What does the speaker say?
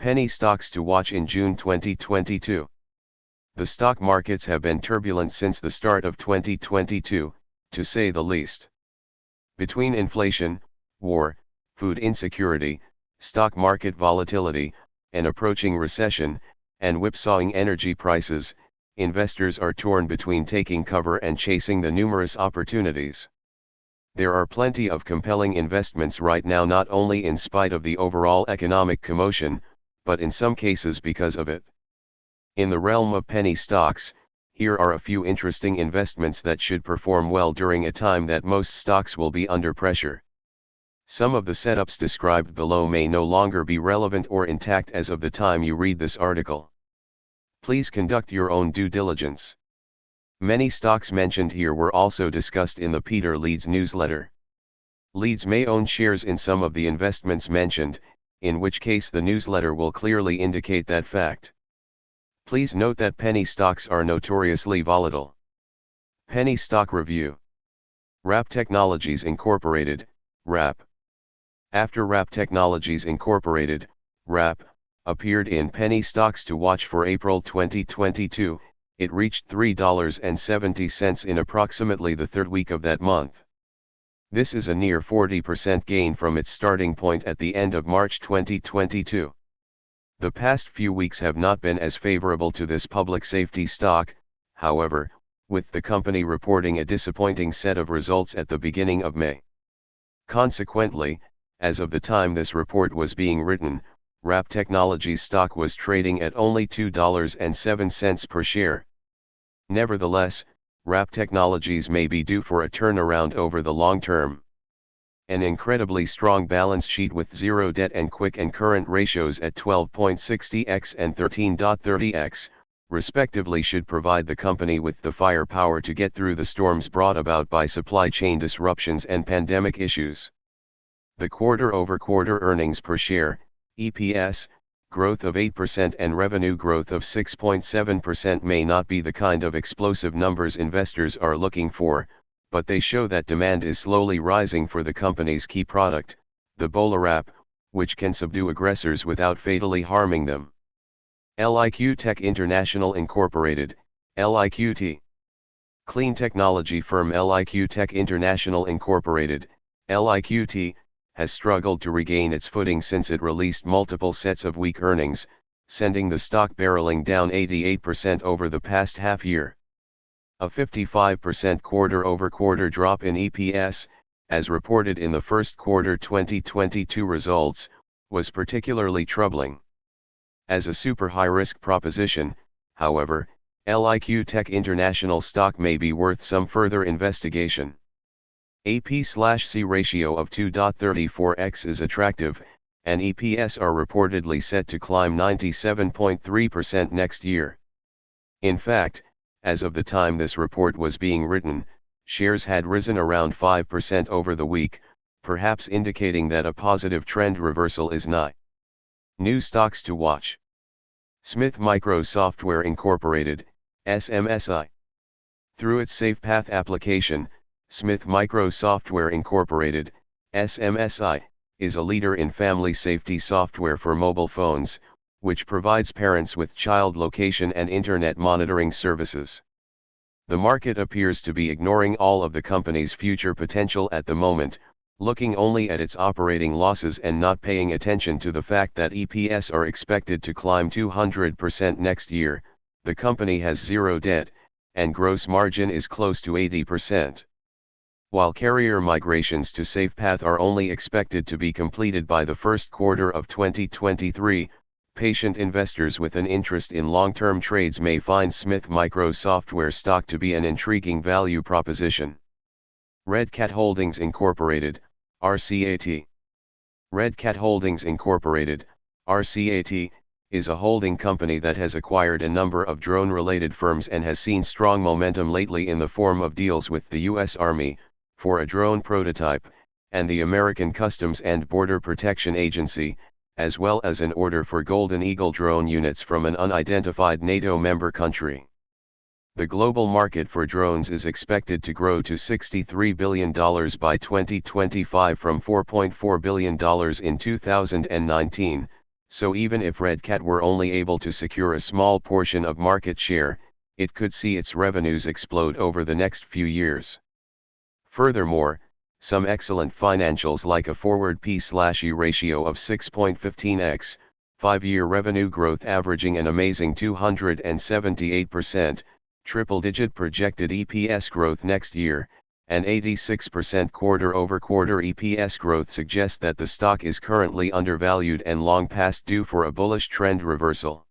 Penny stocks to watch in June 2022. The stock markets have been turbulent since the start of 2022, to say the least. Between inflation, war, food insecurity, stock market volatility, an approaching recession, and whipsawing energy prices, investors are torn between taking cover and chasing the numerous opportunities. There are plenty of compelling investments right now, not only in spite of the overall economic commotion, but in some cases because of it. In the realm of penny stocks, here are a few interesting investments that should perform well during a time that most stocks will be under pressure. Some of the setups described below may no longer be relevant or intact as of the time you read this article. Please conduct your own due diligence. Many stocks mentioned here were also discussed in the Peter Leeds newsletter. Leeds may own shares in some of the investments mentioned, in which case the newsletter will clearly indicate that fact. Please note that penny stocks are notoriously volatile. Penny Stock Review. Wrap Technologies Incorporated, WRAP. After Wrap Technologies Incorporated, WRAP, appeared in Penny Stocks to Watch for April 2022, it reached $3.70 in approximately the third week of that month. This is a near 40% gain from its starting point at the end of March 2022. The past few weeks have not been as favorable to this public safety stock, however, with the company reporting a disappointing set of results at the beginning of May. Consequently, as of the time this report was being written, Wrap Technologies stock was trading at only $2.07 per share. Nevertheless, Wrap Technologies may be due for a turnaround over the long term. An incredibly strong balance sheet with zero debt and quick and current ratios at 12.60x and 13.30x, respectively, should provide the company with the firepower to get through the storms brought about by supply chain disruptions and pandemic issues. The quarter-over-quarter earnings per share, EPS, growth of 8% and revenue growth of 6.7% may not be the kind of explosive numbers investors are looking for, but they show that demand is slowly rising for the company's key product, the BolaWrap, which can subdue aggressors without fatally harming them. LIQ Tech International Incorporated, LIQT. Clean technology firm LIQ Tech International Incorporated, LIQT, has struggled to regain its footing since it released multiple sets of weak earnings, sending the stock barreling down 88% over the past half year. A 55% quarter-over-quarter drop in EPS, as reported in the first quarter 2022 results, was particularly troubling. As a super high-risk proposition, however, LIQ Tech International stock may be worth some further investigation. A P/C ratio of 2.34x is attractive, and EPS are reportedly set to climb 97.3% next year. In fact, as of the time this report was being written, shares had risen around 5% over the week, perhaps indicating that a positive trend reversal is nigh. New stocks to watch. Smith Micro Software Incorporated, SMSI. Through its SafePath application, Smith Micro Software Incorporated, SMSI, is a leader in family safety software for mobile phones, which provides parents with child location and internet monitoring services. The market appears to be ignoring all of the company's future potential at the moment, looking only at its operating losses and not paying attention to the fact that EPS are expected to climb 200% next year. The company has zero debt, and gross margin is close to 80%. While carrier migrations to SafePath are only expected to be completed by the first quarter of 2023, patient investors with an interest in long-term trades may find Smith Micro Software stock to be an intriguing value proposition. Red Cat Holdings Incorporated, RCAT. Red Cat Holdings Incorporated, RCAT, is a holding company that has acquired a number of drone-related firms and has seen strong momentum lately in the form of deals with the U.S. Army, for a drone prototype, and the American Customs and Border Protection Agency, as well as an order for Golden Eagle drone units from an unidentified NATO member country. The global market for drones is expected to grow to $63 billion by 2025 from $4.4 billion in 2019, So even if Red Cat were only able to secure a small portion of market share, it could see its revenues explode over the next few years. Furthermore, some excellent financials like a forward P/E ratio of 6.15x, 5-year revenue growth averaging an amazing 278%, triple-digit projected EPS growth next year, and 86% quarter-over-quarter EPS growth suggest that the stock is currently undervalued and long past due for a bullish trend reversal.